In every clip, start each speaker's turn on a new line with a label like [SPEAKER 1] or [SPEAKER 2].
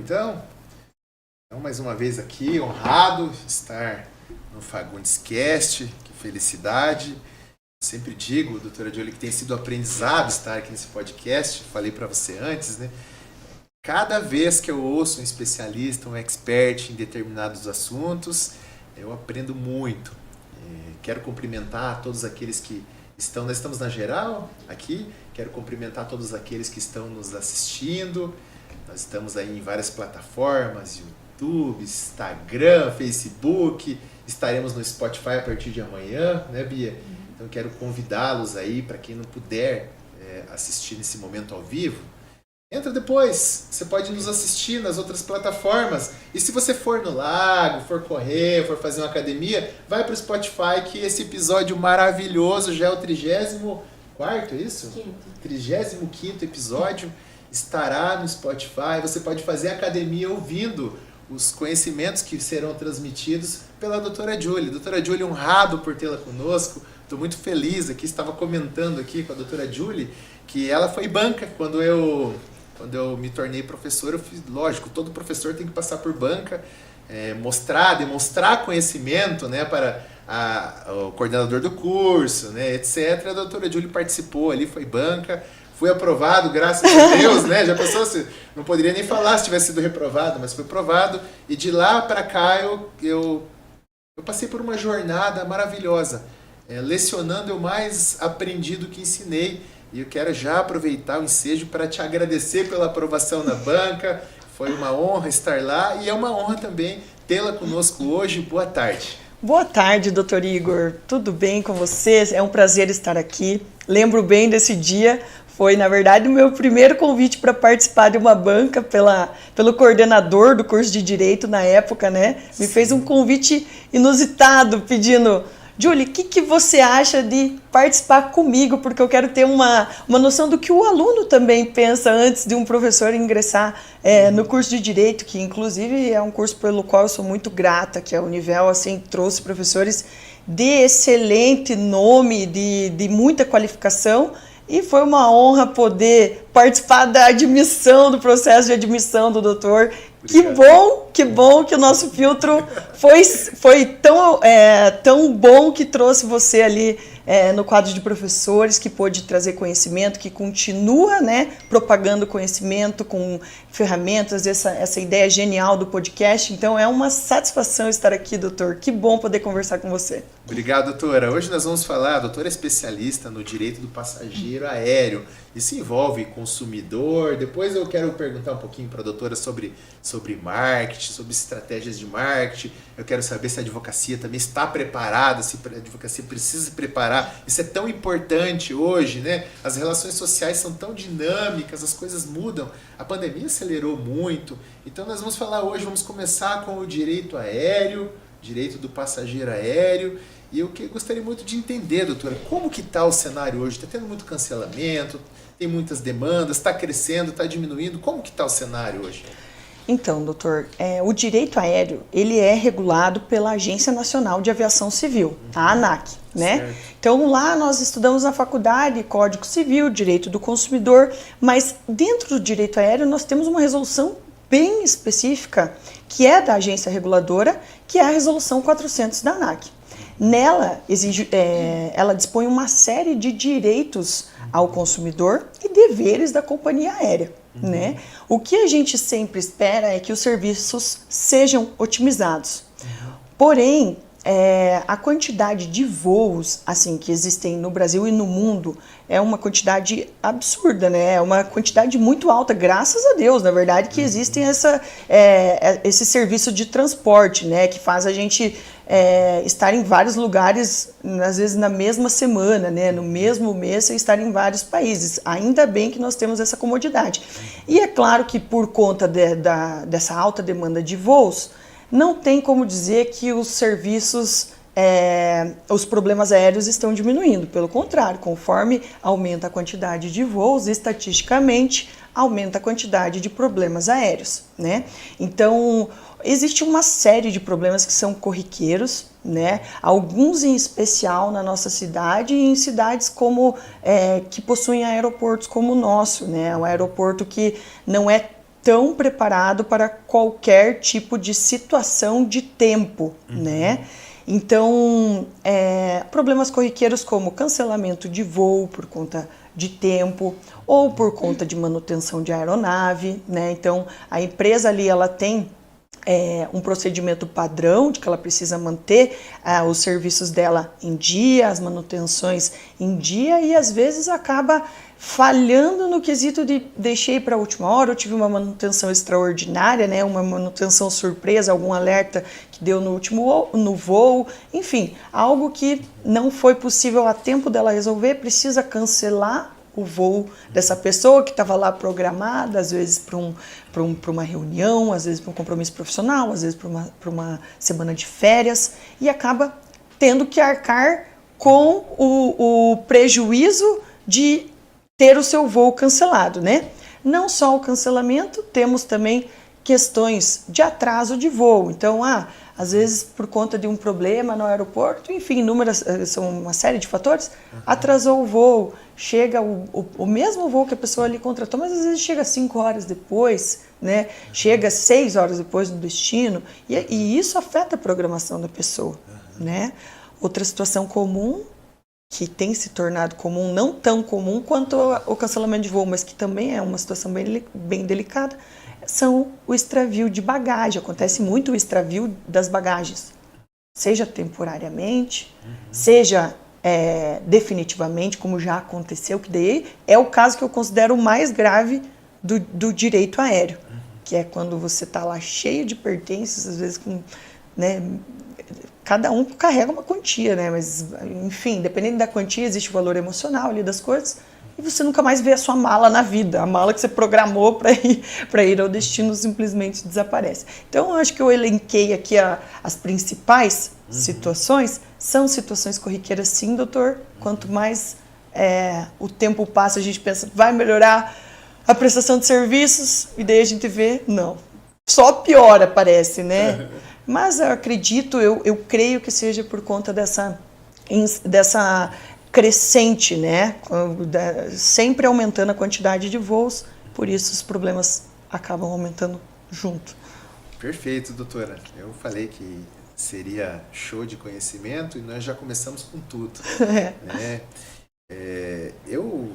[SPEAKER 1] Então, mais uma vez aqui, honrado estar no Fagundes Cast, que felicidade. Sempre digo, doutora Julie, que tem sido aprendizado estar aqui nesse podcast, falei para você antes, né? Cada vez que eu ouço um especialista, um expert em determinados assuntos, eu aprendo muito. Quero cumprimentar todos aqueles que estão, nós estamos na geral aqui, quero cumprimentar todos aqueles que estão nos assistindo. Nós estamos aí em várias plataformas, YouTube, Instagram, Facebook, estaremos no Spotify a partir de amanhã, né, Bia? Então quero convidá-los aí, para quem não puder assistir nesse momento ao vivo, entra depois, você pode nos assistir nas outras plataformas. E se você for no lago, for correr, for fazer uma academia, vai para o Spotify, que esse episódio maravilhoso já é o 34º, é isso? 35º episódio. Estará no Spotify, você pode fazer academia ouvindo os conhecimentos que serão transmitidos pela doutora Julie. Doutora Julie, honrado por tê-la conosco, estou muito feliz aqui, estava comentando aqui com a doutora Julie que ela foi banca quando eu me tornei professor. Eu fiz, lógico, todo professor tem que passar por banca, demonstrar conhecimento, né, para o coordenador do curso, né, etc. A doutora Julie participou ali, foi banca. Fui aprovado, graças a Deus, né? Já pensou se não poderia nem falar se tivesse sido reprovado, mas foi aprovado. E de lá para cá eu passei por uma jornada maravilhosa. Lecionando, eu mais aprendi do que ensinei. E eu quero já aproveitar o ensejo para te agradecer pela aprovação na banca. Foi uma honra estar lá e é uma honra também tê-la conosco hoje. Boa tarde.
[SPEAKER 2] Boa tarde, doutor Igor. Tudo bem com você? É um prazer estar aqui. Lembro bem desse dia. Foi, na verdade, o meu primeiro convite para participar de uma banca pelo coordenador do curso de Direito na época, né? Me fez um convite inusitado, pedindo: Julie, o que você acha de participar comigo? Porque eu quero ter uma noção do que o aluno também pensa antes de um professor ingressar no curso de Direito, que inclusive é um curso pelo qual eu sou muito grata, que a Univel assim, trouxe professores de excelente nome, de muita qualificação. E foi uma honra poder participar da admissão, do processo de admissão do doutor. Obrigado. Que bom que o nosso filtro foi tão bom que trouxe você ali no quadro de professores, que pôde trazer conhecimento, que continua, né, propagando conhecimento com ferramentas, essa ideia genial do podcast. Então é uma satisfação estar aqui, doutor. Que bom poder conversar com você.
[SPEAKER 1] Obrigado, doutora. Hoje nós vamos falar, a doutora é especialista no direito do passageiro aéreo. Isso envolve consumidor. Depois eu quero perguntar um pouquinho para a doutora sobre marketing, sobre estratégias de marketing. Eu quero saber se a advocacia também está preparada, se a advocacia precisa se preparar. Isso é tão importante hoje, né? As relações sociais são tão dinâmicas, as coisas mudam. A pandemia acelerou muito. Então nós vamos falar hoje, vamos começar com o direito aéreo, direito do passageiro aéreo. E eu gostaria muito de entender, doutora, como que está o cenário hoje? Está tendo muito cancelamento, tem muitas demandas, está crescendo, está diminuindo. Como que está o cenário hoje?
[SPEAKER 2] Então, doutor, o direito aéreo, ele é regulado pela Agência Nacional de Aviação Civil, a ANAC, né? Certo. Então, lá nós estudamos na faculdade Código Civil, Direito do Consumidor, mas dentro do direito aéreo nós temos uma resolução bem específica, que é da agência reguladora, que é a Resolução 400 da ANAC. Nela, ela dispõe uma série de direitos ao consumidor e deveres da companhia aérea. Né? O que a gente sempre espera é que os serviços sejam otimizados. Porém, a quantidade de voos assim, que existem no Brasil e no mundo é uma quantidade absurda, né? É uma quantidade muito alta, graças a Deus, na verdade, que existem esse serviço de transporte, né? Que faz a gente estar em vários lugares, às vezes na mesma semana, né? No mesmo mês, e estar em vários países. Ainda bem que nós temos essa comodidade. E é claro que por conta dessa alta demanda de voos, não tem como dizer que os serviços, os problemas aéreos estão diminuindo. Pelo contrário, conforme aumenta a quantidade de voos, estatisticamente aumenta a quantidade de problemas aéreos, né? Então, existe uma série de problemas que são corriqueiros, né? Alguns em especial na nossa cidade e em cidades como que possuem aeroportos como o nosso, né? Um aeroporto que não é tão preparado para qualquer tipo de situação de tempo, né? Então, problemas corriqueiros como cancelamento de voo por conta de tempo ou por conta de manutenção de aeronave, né? Então, a empresa ali, ela tem um procedimento padrão de que ela precisa manter os serviços dela em dia, as manutenções em dia, e às vezes acaba falhando no quesito de deixei para a última hora, eu tive uma manutenção extraordinária, né, uma manutenção surpresa, algum alerta que deu no voo, enfim, algo que não foi possível a tempo dela resolver, precisa cancelar o voo dessa pessoa que estava lá programada, às vezes para uma reunião, às vezes para um compromisso profissional, às vezes para uma semana de férias, e acaba tendo que arcar com o prejuízo de ter o seu voo cancelado, né? Não só o cancelamento, temos também questões de atraso de voo. Então, às vezes por conta de um problema no aeroporto, enfim, são uma série de fatores, atrasou o voo, chega o mesmo voo que a pessoa ali contratou, mas às vezes chega 5 horas depois, né? Chega 6 horas depois do destino, e isso afeta a programação da pessoa, né? Outra situação comum, que tem se tornado comum, não tão comum quanto o cancelamento de voo, mas que também é uma situação bem delicada, são o extravio de bagagem. Acontece muito o extravio das bagagens, seja temporariamente, seja definitivamente, como já aconteceu, que daí é o caso que eu considero o mais grave do direito aéreo, que é quando você está lá cheio de pertences, às vezes com, né, cada um carrega uma quantia, né? Mas, enfim, dependendo da quantia, existe o valor emocional ali das coisas, e você nunca mais vê a sua mala na vida. A mala que você programou para ir ao destino simplesmente desaparece. Então, eu acho que eu elenquei aqui as principais situações. São situações corriqueiras, sim, doutor. Quanto mais o tempo passa, a gente pensa, vai melhorar a prestação de serviços, e daí a gente vê, não. Só piora, parece, né? Mas eu acredito, eu creio que seja por conta dessa crescente, né? Sempre aumentando a quantidade de voos, por isso os problemas acabam aumentando junto.
[SPEAKER 1] Perfeito, doutora. Eu falei que seria show de conhecimento e nós já começamos com tudo. Né? Eu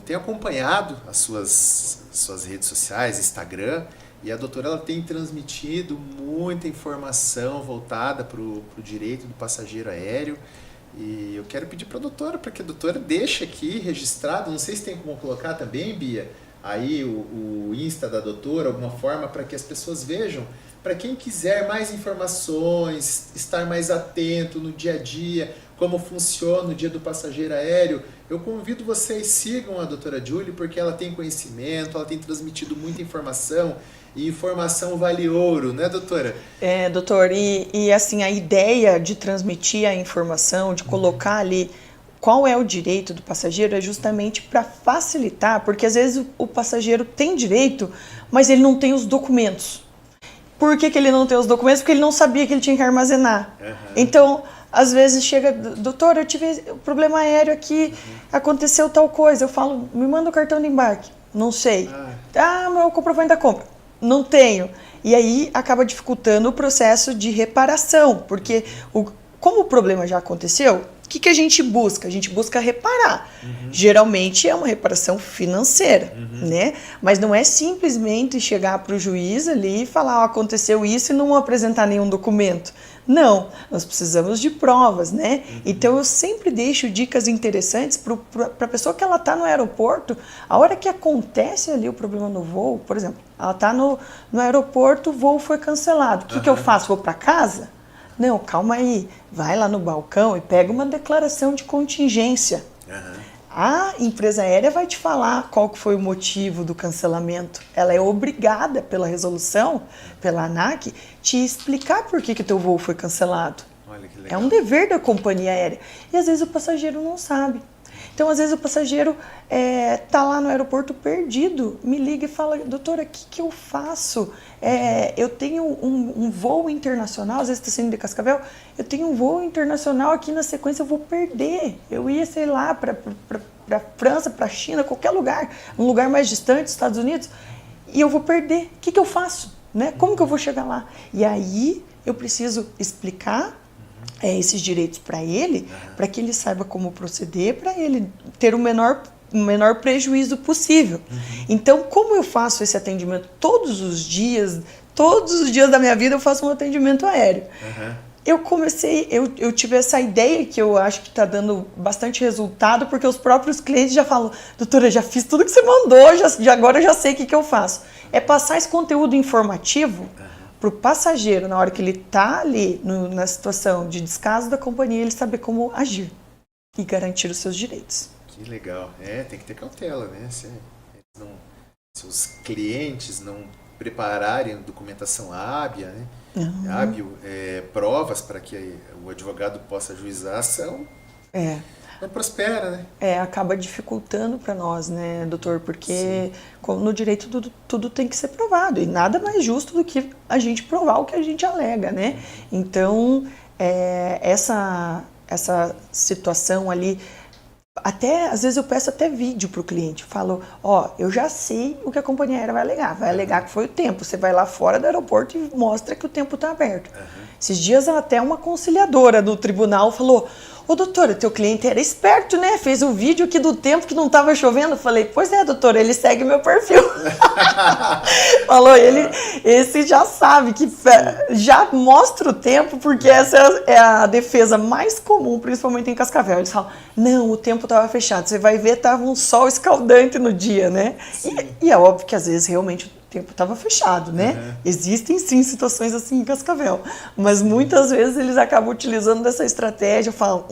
[SPEAKER 1] tenho acompanhado as suas redes sociais, Instagram, e a doutora ela tem transmitido muita informação voltada para o direito do passageiro aéreo. E eu quero pedir para a doutora, para que a doutora deixe aqui registrado, não sei se tem como colocar também, Bia, aí o Insta da doutora, alguma forma para que as pessoas vejam. Para quem quiser mais informações, estar mais atento no dia a dia, como funciona o dia do passageiro aéreo, eu convido vocês, sigam a doutora Julie, porque ela tem conhecimento, ela tem transmitido muita informação, e informação vale ouro, né, doutora?
[SPEAKER 2] Doutor, e assim, a ideia de transmitir a informação, de colocar ali qual é o direito do passageiro, é justamente para facilitar, porque às vezes o passageiro tem direito, mas ele não tem os documentos. Por que ele não tem os documentos? Porque ele não sabia que ele tinha que armazenar. Então, às vezes chega, doutor, eu tive um problema aéreo aqui, aconteceu tal coisa. Eu falo, me manda o cartão de embarque. Não sei. Meu comprovante da compra. Não tenho. E aí acaba dificultando o processo de reparação, porque como o problema já aconteceu, o que a gente busca? A gente busca reparar. Geralmente é uma reparação financeira, né? Mas não é simplesmente chegar para o juiz ali e falar, aconteceu isso e não apresentar nenhum documento. Não, nós precisamos de provas, né? Então eu sempre deixo dicas interessantes para a pessoa que ela está no aeroporto. A hora que acontece ali o problema no voo, por exemplo, ela está no aeroporto, o voo foi cancelado. O que eu faço? Vou para casa? Não, calma aí. Vai lá no balcão e pega uma declaração de contingência. A empresa aérea vai te falar qual que foi o motivo do cancelamento. Ela é obrigada pela resolução, pela ANAC, te explicar por que teu voo foi cancelado.
[SPEAKER 1] Olha que legal.
[SPEAKER 2] É um dever da companhia aérea. E às vezes o passageiro não sabe. Então, às vezes o passageiro tá lá no aeroporto perdido, me liga e fala, doutora, o que eu faço? Eu tenho um voo internacional, às vezes está saindo de Cascavel, eu tenho um voo internacional aqui na sequência, eu vou perder. Eu ia, sei lá, para França, para China, qualquer lugar, um lugar mais distante, Estados Unidos. e eu vou perder. O que eu faço? Né? Como que eu vou chegar lá? E aí eu preciso explicar esses direitos para ele, para que ele saiba como proceder, para ele ter o menor prejuízo possível. Então, como eu faço esse atendimento todos os dias da minha vida eu faço um atendimento aéreo. Eu tive essa ideia que eu acho que está dando bastante resultado, porque os próprios clientes já falam, doutora, já fiz tudo que você mandou, agora eu já sei o que eu faço. É passar esse conteúdo informativo para o passageiro, na hora que ele está ali na situação de descaso da companhia, ele saber como agir e garantir os seus direitos.
[SPEAKER 1] Que legal. Tem que ter cautela, né? Se os clientes não prepararem documentação hábil, né? Hábil, provas para que o advogado possa ajuizar a ação, não prospera, né?
[SPEAKER 2] Acaba dificultando para nós, né, doutor? Porque no direito tudo tem que ser provado. E nada mais justo do que a gente provar o que a gente alega, né? Então, essa situação ali, às vezes eu peço até vídeo para o cliente. Falo, eu já sei o que a companhia aérea vai alegar. Vai alegar que foi o tempo. Você vai lá fora do aeroporto e mostra que o tempo está aberto. Esses dias até uma conciliadora do tribunal falou, ô doutora, teu cliente era esperto, né? Fez um vídeo aqui do tempo que não estava chovendo. Eu falei, pois é, doutora, ele segue meu perfil. Falou, esse já sabe, que já mostra o tempo, porque essa é a defesa mais comum, principalmente em Cascavel. Eles falam, não, o tempo estava fechado. Você vai ver, estava um sol escaldante no dia, né? E é óbvio que às vezes realmente o tempo estava fechado, né? Existem sim situações assim em Cascavel, mas muitas vezes eles acabam utilizando dessa estratégia, falam,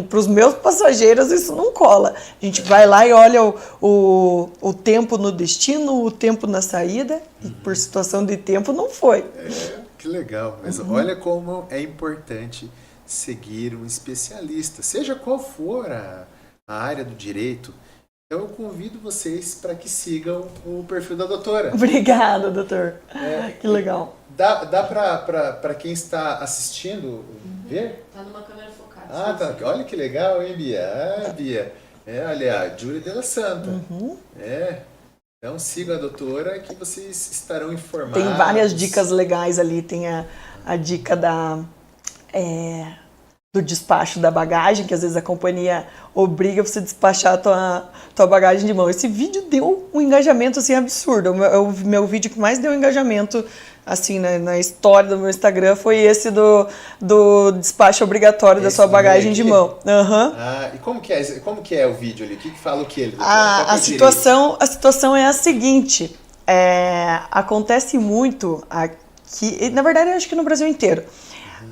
[SPEAKER 2] para os meus passageiros isso não cola. A gente vai lá e olha o tempo no destino, o tempo na saída, e por situação de tempo não foi.
[SPEAKER 1] Que legal, mas olha como é importante seguir um especialista, seja qual for a área do direito. Então eu convido vocês para que sigam o perfil da doutora.
[SPEAKER 2] Obrigada, doutor. Que legal.
[SPEAKER 1] Dá para quem está assistindo ver?
[SPEAKER 3] Tá numa câmera focada.
[SPEAKER 1] Tá. Olha que legal, hein, Bia? Bia. Olha, a Júlia Della Santa. Então sigam a doutora que vocês estarão informados.
[SPEAKER 2] Tem várias dicas legais ali. Tem a dica do despacho da bagagem, que às vezes a companhia obriga você a despachar a tua bagagem de mão. Esse vídeo deu um engajamento assim absurdo. O meu vídeo que mais deu engajamento assim na história do meu Instagram foi esse do despacho obrigatório da sua bagagem de mão.
[SPEAKER 1] E como que é o vídeo ali? O que fala o que?
[SPEAKER 2] A situação é a seguinte, acontece muito aqui, na verdade eu acho que no Brasil inteiro.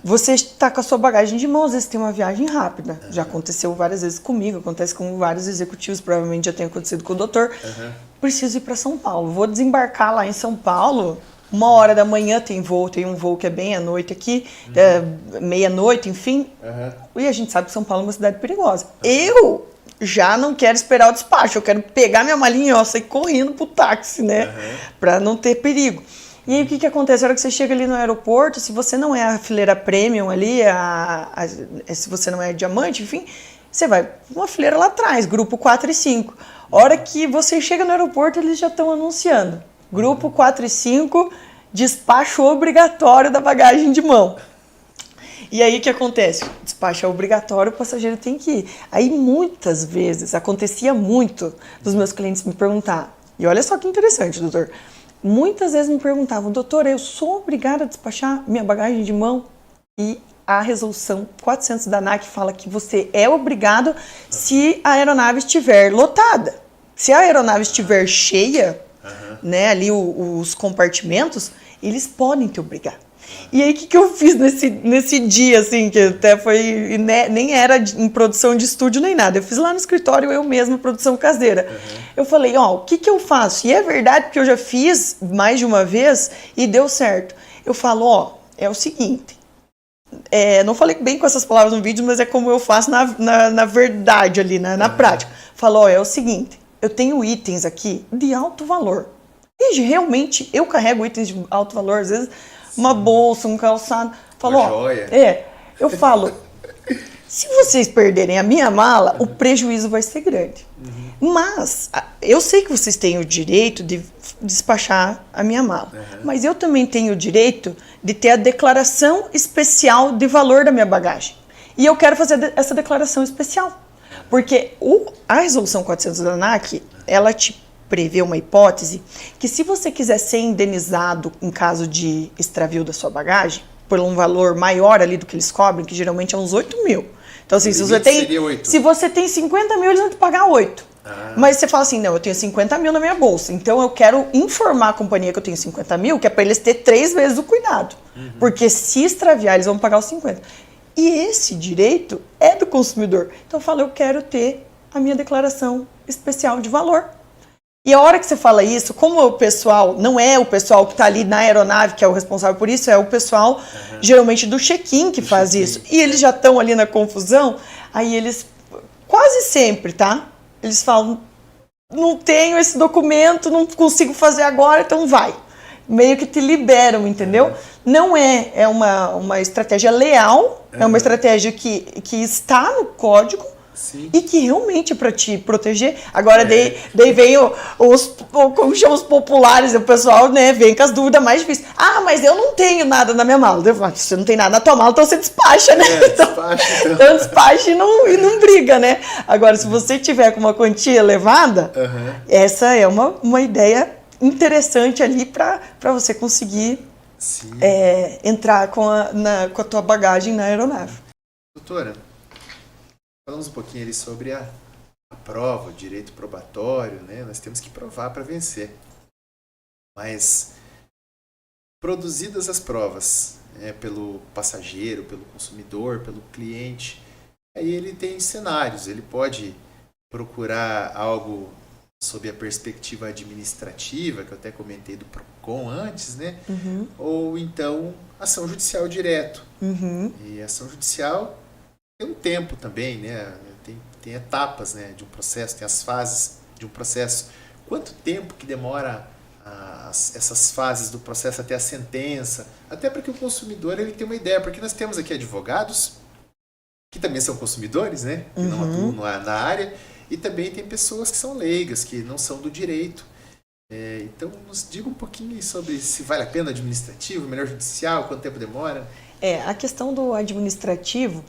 [SPEAKER 2] Você está com a sua bagagem de mão, às vezes tem uma viagem rápida. Já aconteceu várias vezes comigo, acontece com vários executivos, provavelmente já tem acontecido com o doutor. Preciso ir para São Paulo. Vou desembarcar lá em São Paulo, 1h da manhã tem um voo que é bem à noite aqui, meia-noite, enfim. E a gente sabe que São Paulo é uma cidade perigosa. Eu já não quero esperar o despacho, eu quero pegar minha malinha e sair correndo pro táxi, né? Para não ter perigo. E aí o que acontece? Na hora que você chega ali no aeroporto, se você não é a fileira premium ali, se você não é diamante, enfim, você vai uma fileira lá atrás, grupo 4 e 5. A hora que você chega no aeroporto, eles já estão anunciando. Grupo 4 e 5, despacho obrigatório da bagagem de mão. E aí o que acontece? Despacho é obrigatório, o passageiro tem que ir. Aí muitas vezes, acontecia muito dos meus clientes me perguntar, e olha só que interessante, doutor, muitas vezes me perguntavam, doutora, eu sou obrigada a despachar minha bagagem de mão? E a resolução 400 da ANAC fala que você é obrigado se a aeronave estiver lotada. Se a aeronave estiver cheia, né, ali os compartimentos, eles podem te obrigar. E aí, o que eu fiz nesse dia, assim, que até foi, nem era em produção de estúdio nem nada. Eu fiz lá no escritório, eu mesma, produção caseira. Eu falei, o que eu faço? E é verdade, porque eu já fiz mais de uma vez e deu certo. Eu falo, é o seguinte, não falei bem com essas palavras no vídeo, mas é como eu faço na verdade ali, na prática. Falo, é o seguinte, eu tenho itens aqui de alto valor. E realmente, eu carrego itens de alto valor, às vezes, uma bolsa, um calçado. Falo,
[SPEAKER 1] uma joia.
[SPEAKER 2] Eu falo, Se vocês perderem a minha mala, o prejuízo vai ser grande. Mas eu sei que vocês têm o direito de despachar a minha mala. Mas eu também tenho o direito de ter a declaração especial de valor da minha bagagem. E eu quero fazer essa declaração especial. Porque a resolução 400 da ANAC, ela te prevê uma hipótese que se você quiser ser indenizado em caso de extravio da sua bagagem, por um valor maior ali do que eles cobrem, que geralmente é uns 8 mil. Então, assim, se você tem 50 mil, eles vão te pagar 8. Mas você fala assim, não, eu tenho 50 mil na minha bolsa, então eu quero informar a companhia que eu tenho 50 mil, que é para eles ter 3 vezes o cuidado. Porque se extraviar, eles vão pagar os 50. E esse direito é do consumidor. Então eu falo, eu quero ter a minha declaração especial de valor. E a hora que você fala isso, como o pessoal, não é o pessoal que está ali na aeronave que é o responsável por isso, é o pessoal geralmente do check-in que faz isso. E eles já estão ali na confusão, aí eles, quase sempre, tá? Eles falam, não tenho esse documento, não consigo fazer agora, então vai. Meio que te liberam, entendeu? Não é uma estratégia leal, é uma estratégia que está no código. Sim. E que realmente é para te proteger. Agora, daí vem como chama os populares, o pessoal, né, vem com as dúvidas mais difíceis. Ah, mas eu não tenho nada na minha mala. Você não tem nada na tua mala, então você despacha, né? Então despacha e não briga, né? Agora, se você tiver com uma quantia elevada, essa é uma ideia interessante ali para você conseguir entrar com a tua bagagem na aeronave.
[SPEAKER 1] Doutora, falamos um pouquinho ali sobre a prova, o direito probatório, né? Nós temos que provar para vencer. Mas, produzidas as provas, pelo passageiro, pelo consumidor, pelo cliente, aí ele tem cenários, ele pode procurar algo sob a perspectiva administrativa, que eu até comentei do PROCON antes, né? Ou então ação judicial direto. E ação judicial tem um tempo também, né? Tem etapas, né, de um processo, tem as fases de um processo. Quanto tempo que demora essas fases do processo até a sentença? Até para que o consumidor ele tenha uma ideia, porque nós temos aqui advogados que também são consumidores, né? Que não atuam na área, e também tem pessoas que são leigas, que não são do direito. Então, nos diga um pouquinho sobre se vale a pena administrativo, melhor judicial, quanto tempo demora?
[SPEAKER 2] A questão do administrativo,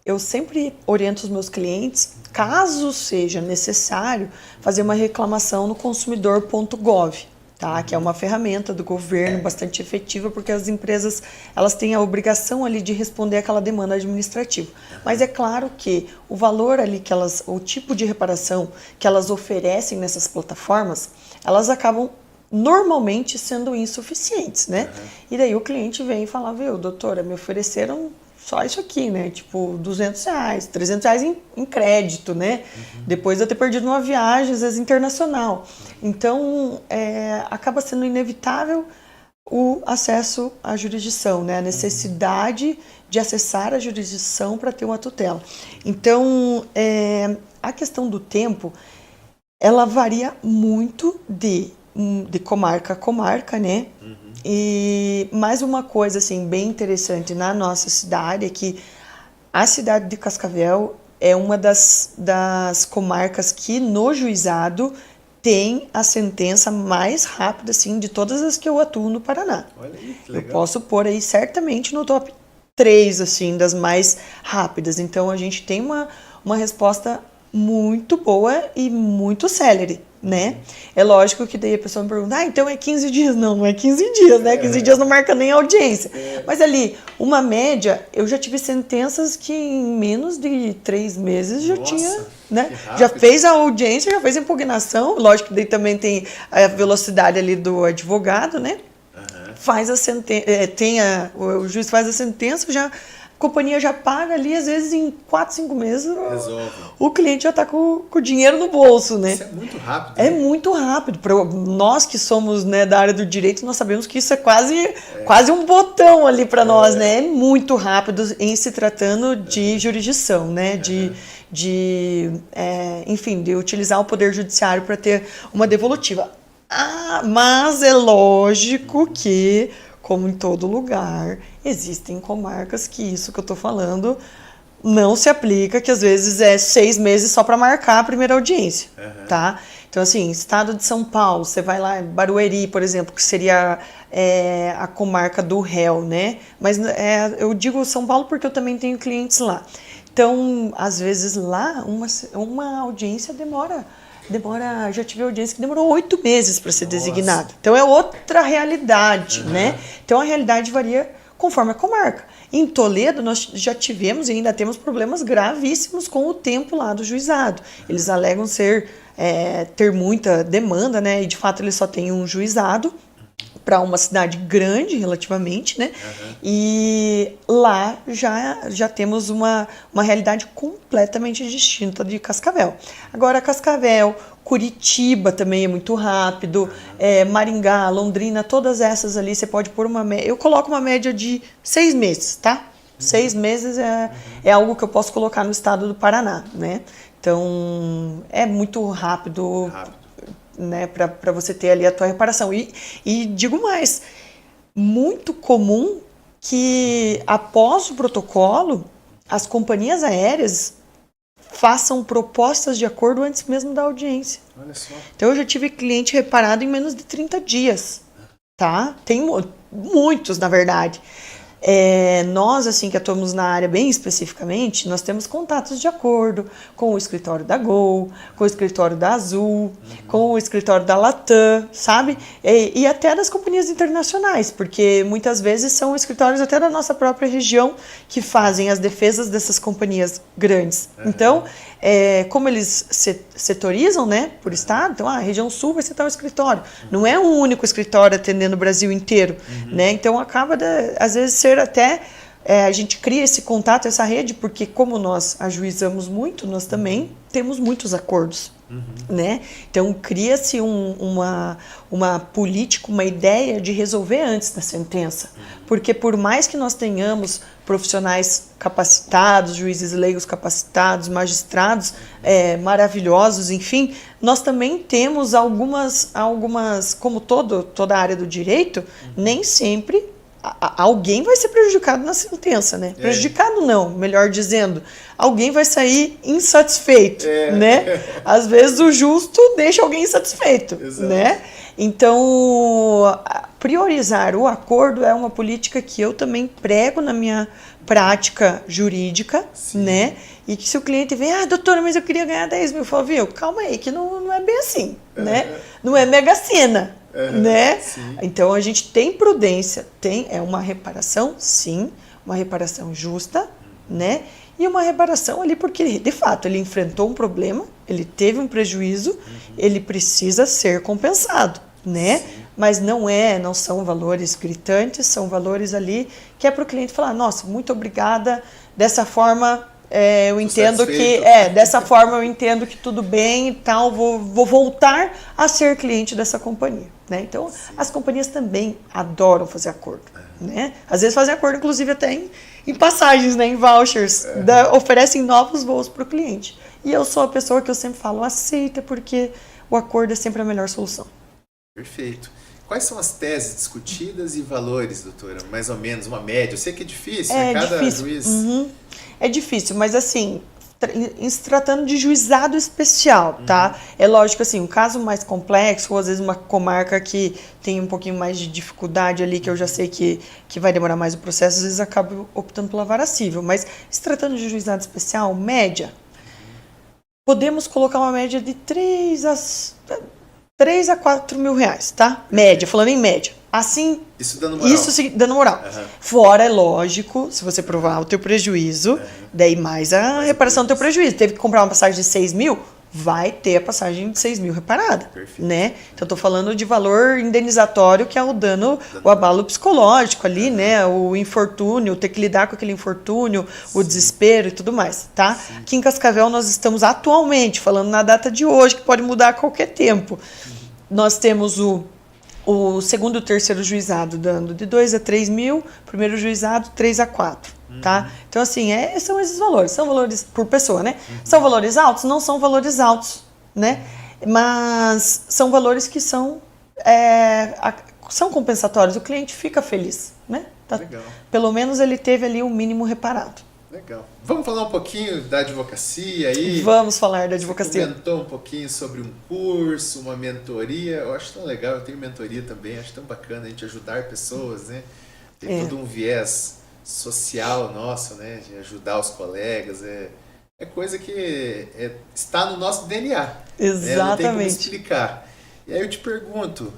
[SPEAKER 2] eu sempre oriento os meus clientes, caso seja necessário, fazer uma reclamação no consumidor.gov, tá? Que é uma ferramenta do governo bastante efetiva, porque as empresas elas têm a obrigação ali de responder aquela demanda administrativa. Mas é claro que o valor ali o tipo de reparação que elas oferecem nessas plataformas, elas acabam normalmente sendo insuficientes, né? E daí o cliente vem e fala, viu, doutora, me ofereceram só isso aqui, né? Tipo, R$200, R$300 em crédito, né? Depois de eu ter perdido uma viagem, às vezes internacional. Então, acaba sendo inevitável o acesso à jurisdição, né? A necessidade de acessar a jurisdição para ter uma tutela. Então, a questão do tempo, ela varia muito de comarca a comarca, né? E mais uma coisa assim bem interessante na nossa cidade é que a cidade de Cascavel é uma das comarcas que no juizado tem a sentença mais rápida assim de todas as que eu atuo no Paraná.
[SPEAKER 1] Olha aí, que legal.
[SPEAKER 2] Eu posso pôr aí certamente no top 3 assim das mais rápidas. Então a gente tem uma resposta muito boa e muito célere, né? É lógico que daí a pessoa me pergunta, então é 15 dias. Não é 15 dias, né? 15 dias não marca nem audiência. Mas ali, uma média, eu já tive sentenças que em menos de 3 meses já tinha, né? Já fez a audiência, já fez a impugnação. Lógico que daí também tem a velocidade ali do advogado, né? Faz a sentença, o juiz faz a sentença, já a companhia já paga ali, às vezes em 4, 5 meses o cliente já está com o dinheiro no bolso, né?
[SPEAKER 1] Isso é muito rápido.
[SPEAKER 2] É muito rápido. Para nós que somos, né, da área do direito, nós sabemos que isso é quase um botão ali para nós, né? É muito rápido em se tratando de jurisdição, né? Enfim, de utilizar o poder judiciário para ter uma devolutiva. Mas é lógico que como em todo lugar, existem comarcas que isso que eu tô falando não se aplica, que às vezes é 6 meses só para marcar a primeira audiência, tá? Então, assim, estado de São Paulo, você vai lá em Barueri, por exemplo, que seria a comarca do réu, né? Mas eu digo São Paulo porque eu também tenho clientes lá. Então, às vezes lá, uma audiência demora, já tive audiência que demorou 8 meses para ser designada. Então, é outra realidade, né? Então, a realidade varia conforme a comarca. Em Toledo, nós já tivemos e ainda temos problemas gravíssimos com o tempo lá do juizado. Eles alegam ter muita demanda, né? E, de fato, eles só têm um juizado para uma cidade grande, relativamente, né? E lá já temos uma realidade completamente distinta de Cascavel. Agora, Cascavel, Curitiba também é muito rápido, Maringá, Londrina, todas essas ali, você pode pôr uma média. Eu coloco uma média de 6 meses, tá? 6 meses é algo que eu posso colocar no estado do Paraná, né? Então, é muito rápido. Né, para você ter ali a tua reparação. E digo mais, muito comum que após o protocolo, as companhias aéreas façam propostas de acordo antes mesmo da audiência.
[SPEAKER 1] Olha só.
[SPEAKER 2] Então eu já tive cliente reparado em menos de 30 dias, tá? Tem muitos, na verdade. Nós, assim, que atuamos na área bem especificamente, nós temos contatos de acordo com o escritório da Gol, com o escritório da Azul, com o escritório da Latam, sabe? E até das companhias internacionais, porque muitas vezes são escritórios até da nossa própria região que fazem as defesas dessas companhias grandes. Então, como eles setorizam, né, por estado, então a região sul vai ser tal escritório. Não é um único escritório atendendo o Brasil inteiro, né? Então acaba, às vezes, ser até... a gente cria esse contato, essa rede, porque como nós ajuizamos muito, nós também temos muitos acordos, né? Então cria-se uma política, uma ideia de resolver antes da sentença. Porque por mais que nós tenhamos profissionais capacitados, juízes leigos capacitados, magistrados maravilhosos, enfim, nós também temos algumas como toda a área do direito, nem sempre alguém vai ser prejudicado na sentença, né? Prejudicado não, melhor dizendo, alguém vai sair insatisfeito, né? Às vezes o justo deixa alguém insatisfeito, né? Então, priorizar o acordo é uma política que eu também prego na minha prática jurídica, né? E que se o cliente vem, doutora, mas eu queria ganhar 10 mil, eu falo, viu, calma aí, que não é bem assim, né? Não é Mega Sena, né? Sim. Então a gente tem prudência, é uma reparação, sim, uma reparação justa, né? E uma reparação ali porque, de fato, ele enfrentou um problema, ele teve um prejuízo, ele precisa ser compensado, né? Sim. Mas não são valores gritantes, são valores ali que é para o cliente falar, nossa, muito obrigada, dessa forma eu entendo dessa forma eu entendo que tudo bem e tal, vou voltar a ser cliente dessa companhia, né? Então, as companhias também adoram fazer acordo, né? Às vezes fazem acordo, inclusive, até em passagens, né? Em vouchers, oferecem novos voos para o cliente. E eu sou a pessoa que eu sempre falo, aceita, porque o acordo é sempre a melhor solução.
[SPEAKER 1] Perfeito. Quais são as teses discutidas e valores, doutora? Mais ou menos, uma média. Eu sei que é difícil, né? Cada
[SPEAKER 2] difícil.
[SPEAKER 1] Juiz...
[SPEAKER 2] É difícil, mas assim, em se tratando de juizado especial, tá? É lógico, assim, um caso mais complexo, ou às vezes uma comarca que tem um pouquinho mais de dificuldade ali, que eu já sei que vai demorar mais o processo, às vezes acabo optando pela vara civil. Mas se tratando de juizado especial, média, podemos colocar uma média de 3 a 4 mil reais, tá? Média, falando em média. Assim,
[SPEAKER 1] isso dando moral.
[SPEAKER 2] Isso dando moral. Fora, é lógico, se você provar o teu prejuízo, daí mais a reparação do teu prejuízo. Teve que comprar uma passagem de 6 mil, vai ter a passagem de 6 mil reparada. Perfeito. Né? Então, estou falando de valor indenizatório, que é o dano, o abalo psicológico ali, né? O infortúnio, ter que lidar com aquele infortúnio, o desespero e tudo mais, tá? Sim. Aqui em Cascavel, nós estamos atualmente, falando na data de hoje, que pode mudar a qualquer tempo. Nós temos o segundo e o terceiro juizado dando de 2 a 3 mil, primeiro juizado 3 a 4, tá? Então, assim, são esses valores. São valores por pessoa, né? São valores altos? Não são valores altos, né? Mas são valores que são são compensatórios, o cliente fica feliz, né?
[SPEAKER 1] Legal.
[SPEAKER 2] Pelo menos ele teve ali o mínimo reparado.
[SPEAKER 1] Legal. Vamos falar um pouquinho da advocacia aí?
[SPEAKER 2] Vamos falar da advocacia.
[SPEAKER 1] Você comentou um pouquinho sobre um curso, uma mentoria. Eu acho tão legal, eu tenho mentoria também, acho tão bacana a gente ajudar pessoas, né? Tem todo um viés social nosso, né? De ajudar os colegas, é coisa que está no nosso DNA.
[SPEAKER 2] Exatamente.
[SPEAKER 1] Né? Não tem como explicar. E aí eu te pergunto,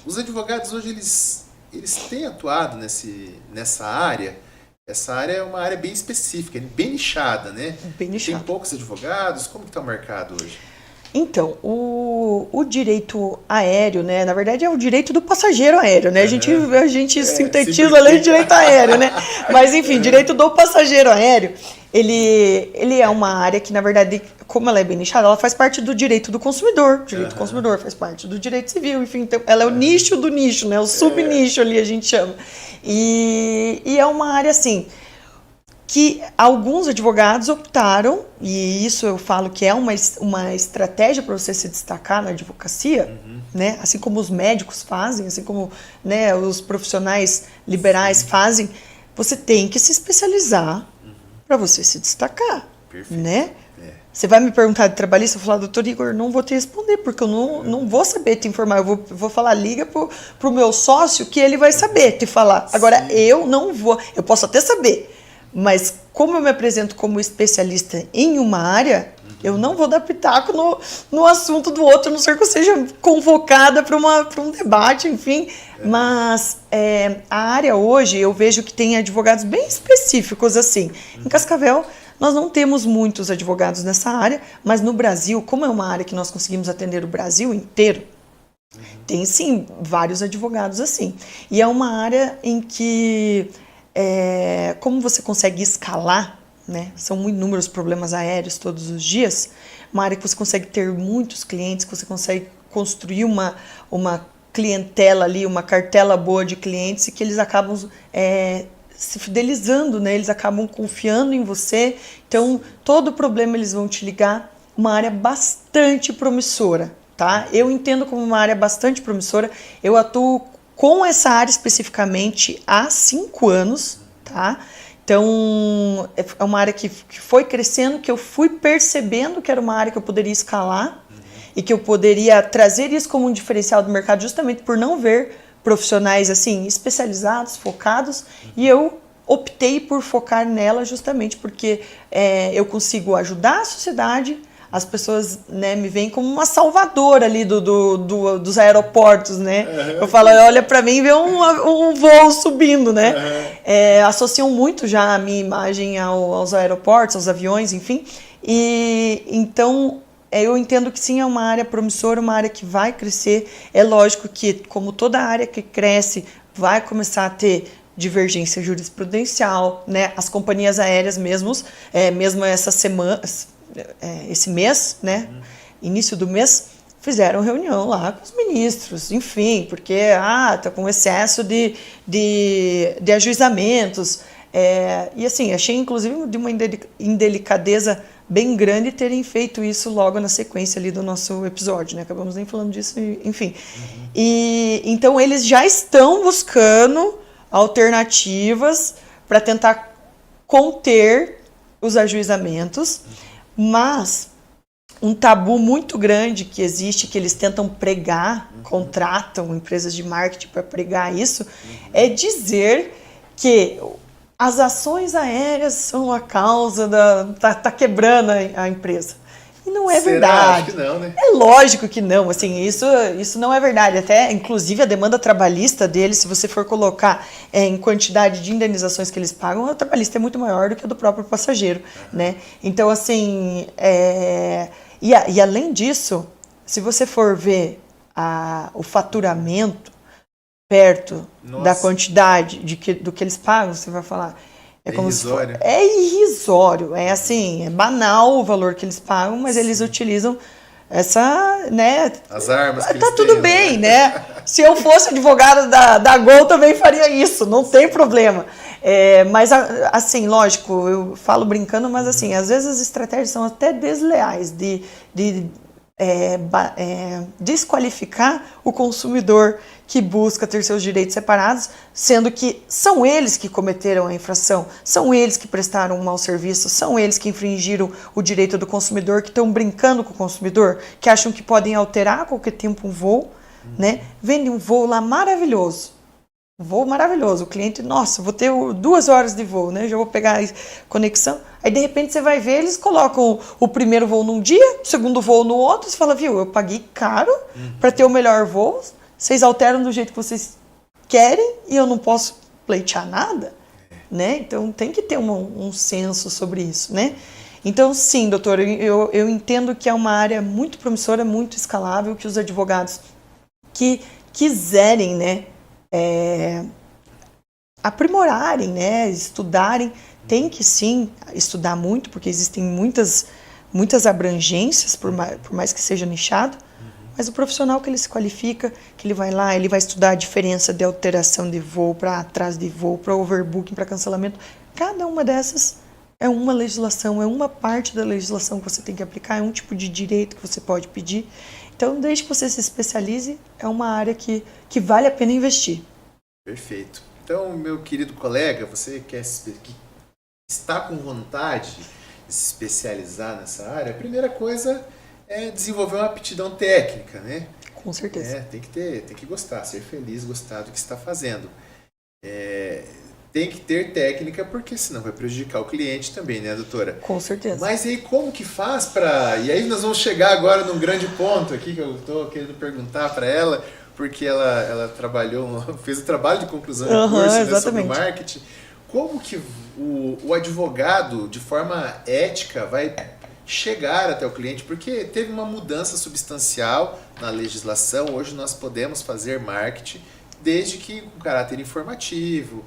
[SPEAKER 1] os advogados hoje eles têm atuado nessa área? Essa área é uma área bem específica, bem nichada, né?
[SPEAKER 2] Bem nichada.
[SPEAKER 1] Tem poucos advogados, como que está o mercado hoje?
[SPEAKER 2] Então, o direito aéreo, né? Na verdade é o direito do passageiro aéreo, né? A gente sintetiza ali o direito aéreo, né? Mas enfim, direito do passageiro aéreo, ele é uma área que, na verdade, como ela é bem nichada, ela faz parte do direito do consumidor. O direito do consumidor faz parte do direito civil, enfim, então, ela é o nicho do nicho, né? O subnicho ali a gente chama. E é uma área assim que alguns advogados optaram, e isso eu falo que é uma estratégia para você se destacar na advocacia, né? Assim como os médicos fazem, assim como, né, os profissionais liberais fazem, você tem que se especializar para você se destacar.
[SPEAKER 1] Perfeito.
[SPEAKER 2] Né? Você vai me perguntar de trabalhista, eu vou falar, doutor Igor, não vou te responder, porque eu não vou saber te informar. Eu vou falar, liga pro meu sócio que ele vai saber te falar. Agora, eu não vou, eu posso até saber, mas como eu me apresento como especialista em uma área, eu não vou dar pitaco no assunto do outro, a não ser que eu seja convocada para um debate, enfim. Mas a área hoje, eu vejo que tem advogados bem específicos, assim. Em Cascavel, nós não temos muitos advogados nessa área, mas no Brasil, como é uma área que nós conseguimos atender o Brasil inteiro, tem sim vários advogados assim. E é uma área em que, como você consegue escalar, né, são inúmeros problemas aéreos todos os dias, uma área que você consegue ter muitos clientes, que você consegue construir uma clientela ali, uma cartela boa de clientes e que eles acabam se fidelizando, né? Eles acabam confiando em você. Então, todo problema eles vão te ligar. Uma área bastante promissora, tá? Eu entendo como uma área bastante promissora. Eu atuo com essa área especificamente há 5 anos, tá? Então, é uma área que foi crescendo, que eu fui percebendo que era uma área que eu poderia escalar e que eu poderia trazer isso como um diferencial do mercado justamente por não ver profissionais assim especializados, focados, e eu optei por focar nela justamente porque eu consigo ajudar a sociedade. As pessoas, né, me veem como uma salvadora ali dos aeroportos, né? Eu falo, olha para mim e vê um voo subindo, né? Associam muito já a minha imagem aos aeroportos, aos aviões, enfim. E então eu entendo que sim, é uma área promissora, uma área que vai crescer. É lógico que, como toda área que cresce, vai começar a ter divergência jurisprudencial, né? As companhias aéreas mesmo essa semana, esse mês, né? Início do mês, fizeram reunião lá com os ministros, enfim, porque tá com excesso de ajuizamentos. E assim, achei inclusive de uma indelicadeza bem grande terem feito isso logo na sequência ali do nosso episódio, né? Acabamos nem falando disso, enfim. E então eles já estão buscando alternativas para tentar conter os ajuizamentos, mas um tabu muito grande que existe, que eles tentam pregar, contratam empresas de marketing para pregar isso, é dizer que as ações aéreas são a causa tá quebrando a empresa. E não é verdade.
[SPEAKER 1] Acho que não, né?
[SPEAKER 2] É lógico que não, assim, isso não é verdade. Até, inclusive, a demanda trabalhista deles, se você for colocar em quantidade de indenizações que eles pagam, a trabalhista é muito maior do que a do próprio passageiro, né? Então, assim, e além disso, se você for ver o faturamento perto da quantidade do que eles pagam, você vai falar... É como
[SPEAKER 1] irrisório.
[SPEAKER 2] É irrisório, é assim, é banal o valor que eles pagam, mas eles utilizam essa, né?
[SPEAKER 1] As armas que
[SPEAKER 2] tá
[SPEAKER 1] eles
[SPEAKER 2] tudo
[SPEAKER 1] têm,
[SPEAKER 2] bem,
[SPEAKER 1] né?
[SPEAKER 2] Se eu fosse advogada da Gol, também faria isso, não tem problema. Mas, assim, lógico, eu falo brincando, mas assim, às vezes as estratégias são até desleais de desqualificar o consumidor que busca ter seus direitos separados, sendo que são eles que cometeram a infração, são eles que prestaram um mau serviço, são eles que infringiram o direito do consumidor, que estão brincando com o consumidor, que acham que podem alterar a qualquer tempo um voo, né? Vende um voo lá maravilhoso. Um voo maravilhoso. O cliente, nossa, vou ter 2 horas de voo, né? Já vou pegar a conexão. Aí, de repente, você vai ver, eles colocam o primeiro voo num dia, o segundo voo no outro. Você fala, viu, eu paguei caro para ter o melhor voo. Vocês alteram do jeito que vocês querem e eu não posso pleitear nada, né? Então, tem que ter um senso sobre isso, né? Então, sim, doutor, eu entendo que é uma área muito promissora, muito escalável, que os advogados que quiserem, né, aprimorarem, né, estudarem, tem que sim estudar muito, porque existem muitas abrangências, por mais que seja nichado, mas o profissional que ele se qualifica, que ele vai lá, ele vai estudar a diferença de alteração de voo para atraso de voo, para overbooking, para cancelamento, cada uma dessas é uma legislação, é uma parte da legislação que você tem que aplicar, é um tipo de direito que você pode pedir. Então, desde que você se especialize, é uma área que vale a pena investir.
[SPEAKER 1] Perfeito. Então, meu querido colega, você que está com vontade de se especializar nessa área, a primeira coisa é desenvolver uma aptidão técnica, né?
[SPEAKER 2] Com certeza.
[SPEAKER 1] Tem que gostar, ser feliz, gostar do que está fazendo. Tem que ter técnica, porque senão vai prejudicar o cliente também, né, doutora?
[SPEAKER 2] Com certeza.
[SPEAKER 1] Mas aí como que faz para... E aí nós vamos chegar agora num grande ponto aqui que eu estou querendo perguntar para ela, porque ela fez o trabalho de conclusão de curso, né, sobre o marketing. Como que o advogado, de forma ética, vai chegar até o cliente? Porque teve uma mudança substancial na legislação. Hoje nós podemos fazer marketing desde que com caráter informativo,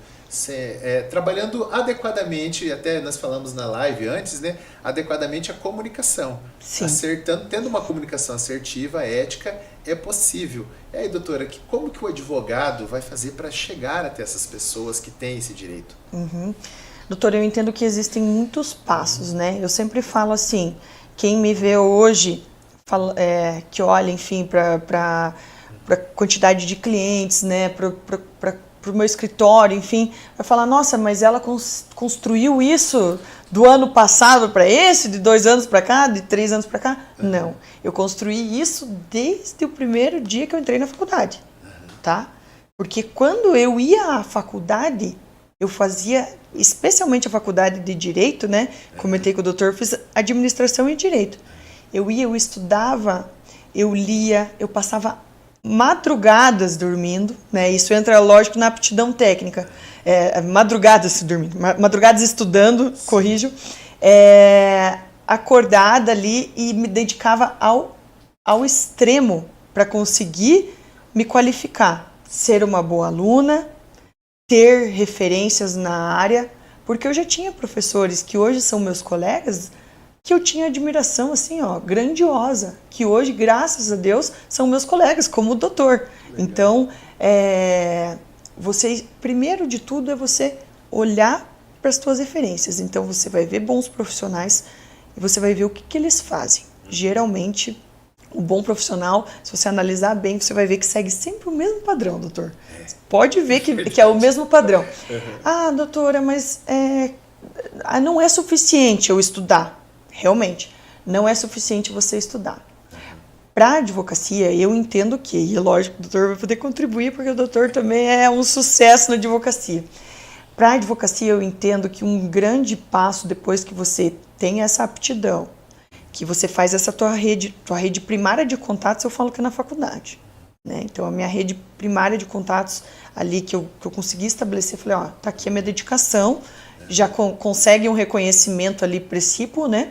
[SPEAKER 1] trabalhando adequadamente, até nós falamos na live antes, né? Adequadamente a comunicação.
[SPEAKER 2] Sim.
[SPEAKER 1] Tendo uma comunicação assertiva, ética, é possível. E aí, doutora, como que o advogado vai fazer para chegar até essas pessoas que têm esse direito?
[SPEAKER 2] Doutora, eu entendo que existem muitos passos, né? Eu sempre falo assim, quem me vê hoje, que olha, enfim, para a quantidade de clientes, né? Para o meu escritório, enfim, vai falar, nossa, mas ela construiu isso do ano passado para esse, de 2 anos para cá, de 3 anos para cá? Não, eu construí isso desde o primeiro dia que eu entrei na faculdade, tá? Porque quando eu ia à faculdade, eu fazia, especialmente a faculdade de Direito, né? Comentei com o doutor, fiz administração e Direito. Eu estudava, eu lia, eu passava madrugadas dormindo, né? Isso entra, lógico, na aptidão técnica. Madrugadas dormindo, madrugadas estudando, corrijo. Acordada ali e me dedicava ao extremo para conseguir me qualificar, ser uma boa aluna, ter referências na área, porque eu já tinha professores que hoje são meus colegas, que eu tinha admiração, assim, ó, grandiosa, que hoje, graças a Deus, são meus colegas, como o doutor. Legal. Então, primeiro de tudo, é você olhar para as suas referências. Então, você vai ver bons profissionais e você vai ver o que eles fazem. Geralmente, o bom profissional, se você analisar bem, você vai ver que segue sempre o mesmo padrão, doutor. Pode ver que é o mesmo padrão. Ah, doutora, mas não é suficiente eu estudar. Realmente, não é suficiente você estudar. Para a advocacia, eu entendo que, e lógico, o doutor vai poder contribuir, porque o doutor também é um sucesso na advocacia. Para a advocacia, eu entendo que um grande passo, depois que você tem essa aptidão, que você faz essa tua rede primária de contatos, eu falo que é na faculdade, né? Então, a minha rede primária de contatos ali que eu consegui estabelecer, falei, ó, tá aqui a minha dedicação, já consegue um reconhecimento ali precípio, né?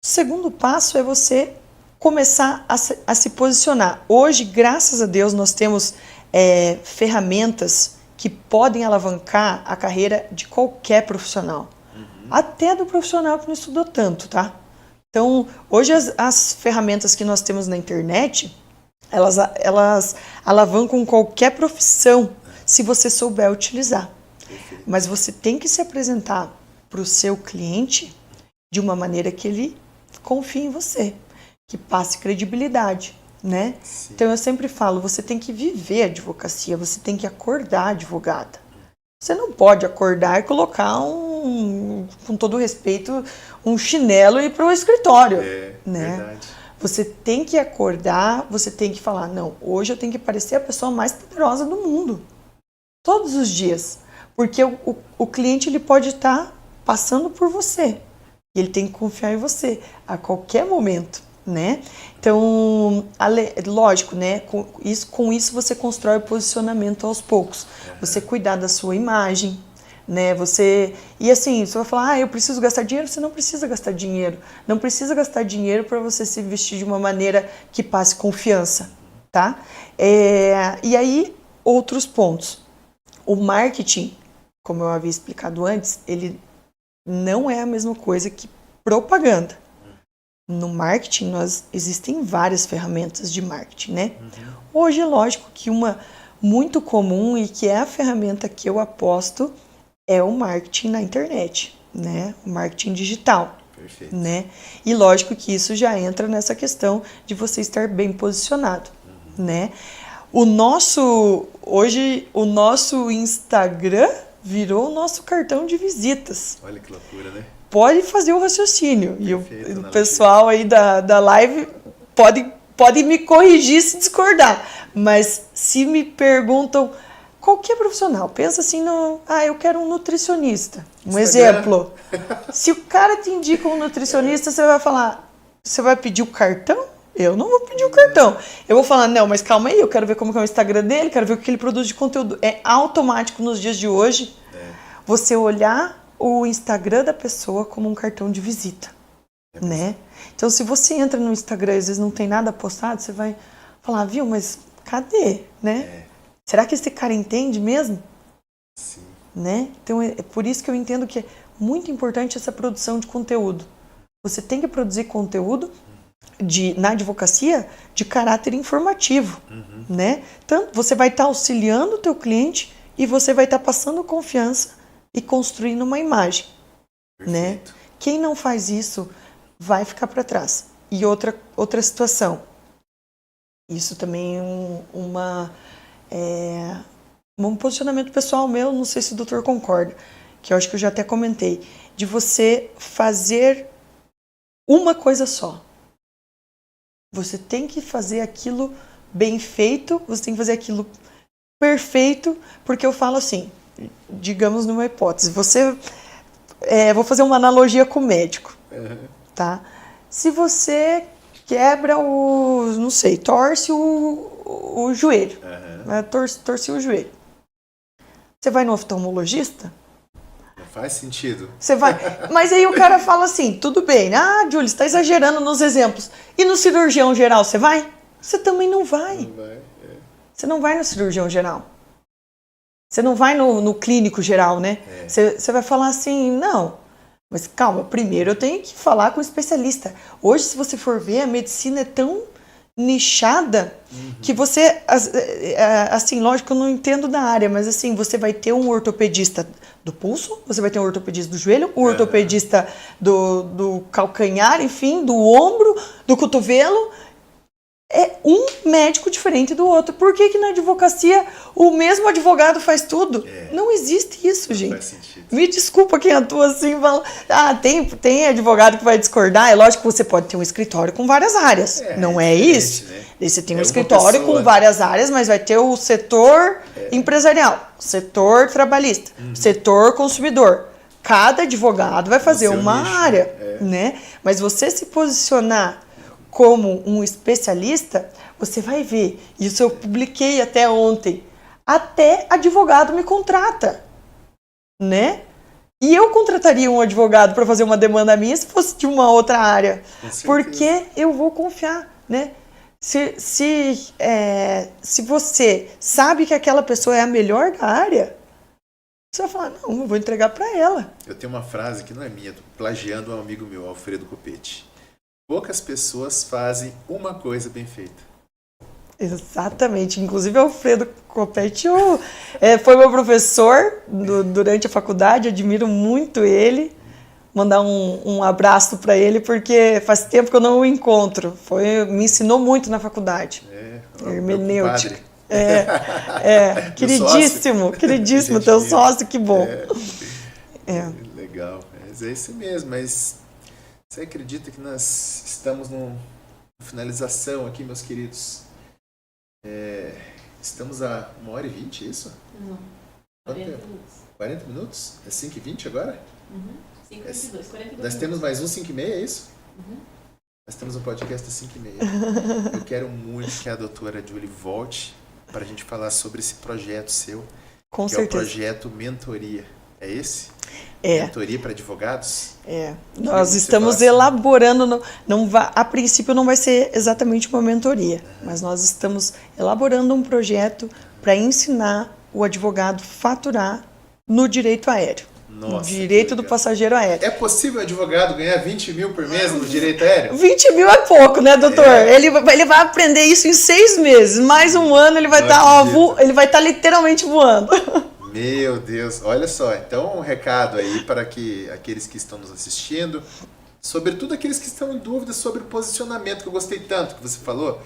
[SPEAKER 2] O segundo passo é você começar a se posicionar. Hoje, graças a Deus, nós temos ferramentas que podem alavancar a carreira de qualquer profissional. Até do profissional que não estudou tanto, tá? Então, hoje as ferramentas que nós temos na internet, elas alavancam qualquer profissão, se você souber utilizar. Mas você tem que se apresentar para o seu cliente de uma maneira que ele confie em você, que passe credibilidade. né?
[SPEAKER 1] Sim.
[SPEAKER 2] Então eu sempre falo, você tem que viver a advocacia, você tem que acordar advogada. Você não pode acordar e colocar com todo respeito, um chinelo e ir para o escritório, né?
[SPEAKER 1] Verdade.
[SPEAKER 2] Você tem que acordar, você tem que falar, não, hoje eu tenho que parecer a pessoa mais poderosa do mundo. Todos os dias. Porque o cliente ele pode estar passando por você. E ele tem que confiar em você a qualquer momento, né? Então, lógico, né? Com isso você constrói o posicionamento aos poucos. Você cuidar da sua imagem, né? E assim, você vai falar, eu preciso gastar dinheiro. Você não precisa gastar dinheiro. Não precisa gastar dinheiro para você se vestir de uma maneira que passe confiança, tá? E aí, outros pontos. O marketing, como eu havia explicado antes, ele não é a mesma coisa que propaganda. No marketing, existem várias ferramentas de marketing, né? Hoje, é lógico que uma muito comum e que é a ferramenta que eu aposto é o marketing na internet, né? O marketing digital.
[SPEAKER 1] Perfeito.
[SPEAKER 2] Né? E lógico que isso já entra nessa questão de você estar bem posicionado, né? Hoje, o nosso Instagram virou o nosso cartão de visitas.
[SPEAKER 1] Olha que loucura, né?
[SPEAKER 2] Pode fazer o raciocínio.
[SPEAKER 1] Perfeito,
[SPEAKER 2] E o pessoal aí da live pode me corrigir se discordar. Mas se me perguntam, qualquer profissional, pensa assim eu quero um nutricionista. Um exemplo. Se o cara te indica um nutricionista, você vai pedir o cartão? Eu não vou pedir o cartão. Eu vou falar, não, mas calma aí, eu quero ver como é o Instagram dele, quero ver o que ele produz de conteúdo. É automático nos dias de hoje você olhar o Instagram da pessoa como um cartão de visita, né? Então, se você entra no Instagram e às vezes não tem nada postado, você vai falar, viu, mas cadê, né? Será que esse cara entende mesmo?
[SPEAKER 1] Sim.
[SPEAKER 2] Né? Então, é por isso que eu entendo que é muito importante essa produção de conteúdo. Você tem que produzir conteúdo na advocacia de caráter informativo, né? Tanto você vai estar auxiliando o teu cliente e você vai estar passando confiança e construindo uma imagem, né? Quem não faz isso vai ficar para trás. E outra situação, isso também é um posicionamento pessoal meu, não sei se o doutor concorda, que eu acho que eu já até comentei, de você fazer uma coisa só. Você tem que fazer aquilo bem feito, você tem que fazer aquilo perfeito, porque eu falo assim, digamos numa hipótese, vou fazer uma analogia com o médico, tá? Se você quebra torce o joelho, torce o joelho, você vai no oftalmologista?
[SPEAKER 1] Não faz sentido.
[SPEAKER 2] Você vai, mas aí o cara fala assim, tudo bem, Júlio, você está exagerando nos exemplos, e no cirurgião geral você vai? Você também não vai.
[SPEAKER 1] Não vai,
[SPEAKER 2] Você não vai no cirurgião geral. Você não vai no clínico geral, né? Você vai falar assim, não, mas calma, primeiro eu tenho que falar com o especialista. Hoje, se você for ver, a medicina é tão nichada que você, assim, lógico, eu não entendo da área, mas assim, você vai ter um ortopedista do pulso, você vai ter um ortopedista do joelho, um ortopedista do calcanhar, enfim, do ombro, do cotovelo. É um médico diferente do outro. Por que na advocacia o mesmo advogado faz tudo? Não existe isso, gente.
[SPEAKER 1] Faz sentido.
[SPEAKER 2] Me desculpa quem atua assim. Fala, tem advogado que vai discordar. É lógico que você pode ter um escritório com várias áreas. Não é isso.
[SPEAKER 1] Né?
[SPEAKER 2] Daí você tem um escritório com várias áreas, mas vai ter o setor empresarial, o setor trabalhista, o setor consumidor. Cada advogado vai fazer uma área, né? Mas você se posicionar como um especialista, você vai ver. Isso eu publiquei até ontem. Até advogado me contrata, né? E eu contrataria um advogado para fazer uma demanda minha se fosse de uma outra área. Porque eu vou confiar, né? Se você sabe que aquela pessoa é a melhor da área, você vai falar, não, eu vou entregar para ela.
[SPEAKER 1] Eu tenho uma frase que não é minha, tô plagiando um amigo meu, Alfredo Copete. Poucas pessoas fazem uma coisa bem feita.
[SPEAKER 2] Exatamente. Inclusive, o Alfredo Copete foi meu professor durante a faculdade, admiro muito ele. mandar um abraço para ele, porque faz tempo que eu não o encontro. Me ensinou muito na faculdade. Hermenêutica. Queridíssimo, teu sócio, que bom.
[SPEAKER 1] Legal, mas é isso mesmo. Mas você acredita que nós estamos na finalização aqui, meus queridos? Estamos a 1h20, é isso?
[SPEAKER 3] Não, 40 minutos.
[SPEAKER 1] 40 minutos? É 5h20 agora?
[SPEAKER 3] 5h22, 42
[SPEAKER 1] Nós temos mais um 5h30, é isso? Nós temos um podcast às 5h30. Eu quero muito que a doutora Julie volte para a gente falar sobre esse projeto seu.
[SPEAKER 2] Com
[SPEAKER 1] que
[SPEAKER 2] certeza.
[SPEAKER 1] É o projeto Mentoria. É esse?
[SPEAKER 2] É.
[SPEAKER 1] Mentoria para advogados?
[SPEAKER 2] Nós estamos elaborando, a princípio não vai ser exatamente uma mentoria, mas nós estamos elaborando um projeto para ensinar o advogado a faturar no direito aéreo. No direito do passageiro aéreo.
[SPEAKER 1] É possível o advogado ganhar 20 mil por mês no direito aéreo?
[SPEAKER 2] 20 mil é pouco, né, doutor? Ele vai aprender isso em 6 meses. Mais um ano ele vai estar literalmente voando.
[SPEAKER 1] Meu Deus, olha só, então um recado aí para aqueles que estão nos assistindo, sobretudo aqueles que estão em dúvida sobre o posicionamento, que eu gostei tanto que você falou.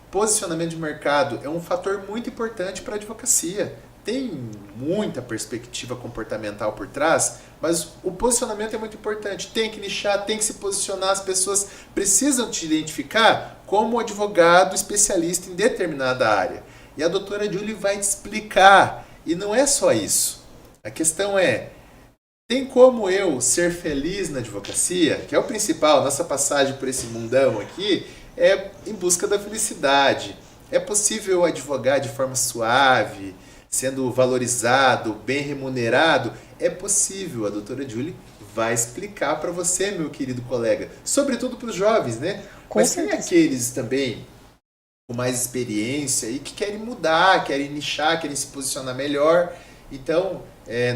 [SPEAKER 1] Posicionamento de mercado é um fator muito importante para a advocacia. Tem muita perspectiva comportamental por trás, mas o posicionamento é muito importante. Tem que nichar, tem que se posicionar, as pessoas precisam te identificar como advogado especialista em determinada área. E a doutora Julie vai te explicar. E não é só isso. A questão é, tem como eu ser feliz na advocacia? Que é o principal, nossa passagem por esse mundão aqui é em busca da felicidade. É possível advogar de forma suave, sendo valorizado, bem remunerado? É possível. A doutora Julie vai explicar para você, meu querido colega. Sobretudo para os jovens, né? Mas tem aqueles também com mais experiência e que querem mudar, querem nichar, querem se posicionar melhor. Então,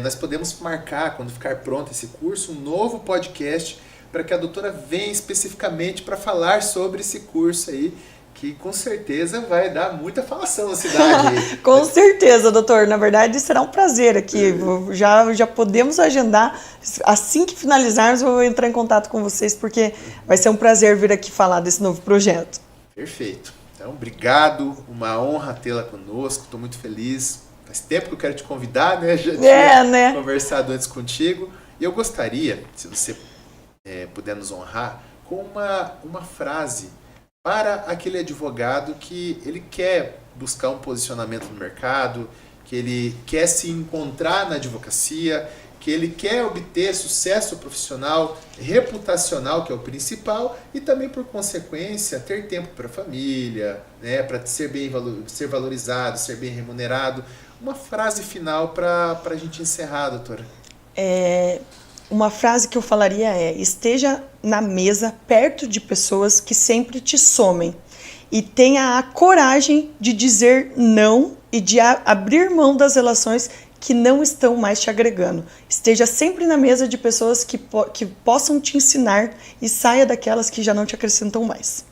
[SPEAKER 1] nós podemos marcar, quando ficar pronto esse curso, um novo podcast para que a doutora venha especificamente para falar sobre esse curso aí, que com certeza vai dar muita falação na cidade.
[SPEAKER 2] Com certeza, doutor. Na verdade, será um prazer aqui. Já podemos agendar. Assim que finalizarmos, eu vou entrar em contato com vocês, porque vai ser um prazer vir aqui falar desse novo projeto.
[SPEAKER 1] Perfeito. Então, obrigado. Uma honra tê-la conosco. Estou muito feliz. Faz tempo que eu quero te convidar, né? Já tinha conversado antes contigo. E eu gostaria, se você puder nos honrar, com uma frase para aquele advogado que ele quer buscar um posicionamento no mercado, que ele quer se encontrar na advocacia, que ele quer obter sucesso profissional, reputacional, que é o principal, e também, por consequência, ter tempo para a família, né, para ser valorizado, ser bem remunerado. Uma frase final para a gente encerrar, doutora.
[SPEAKER 2] Uma frase que eu falaria esteja na mesa, perto de pessoas que sempre te somem. E tenha a coragem de dizer não e de abrir mão das relações que não estão mais te agregando. Esteja sempre na mesa de pessoas que possam te ensinar e saia daquelas que já não te acrescentam mais.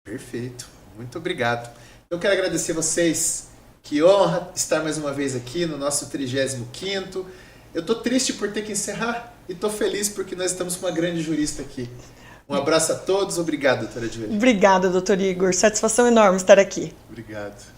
[SPEAKER 1] Perfeito. Muito obrigado. Eu quero agradecer vocês. Que honra estar mais uma vez aqui no nosso 35º. Eu estou triste por ter que encerrar e estou feliz porque nós estamos com uma grande jurista aqui. Um abraço a todos. Obrigado, doutora Julie.
[SPEAKER 2] Obrigada, doutor Igor. Satisfação enorme estar aqui.
[SPEAKER 1] Obrigado.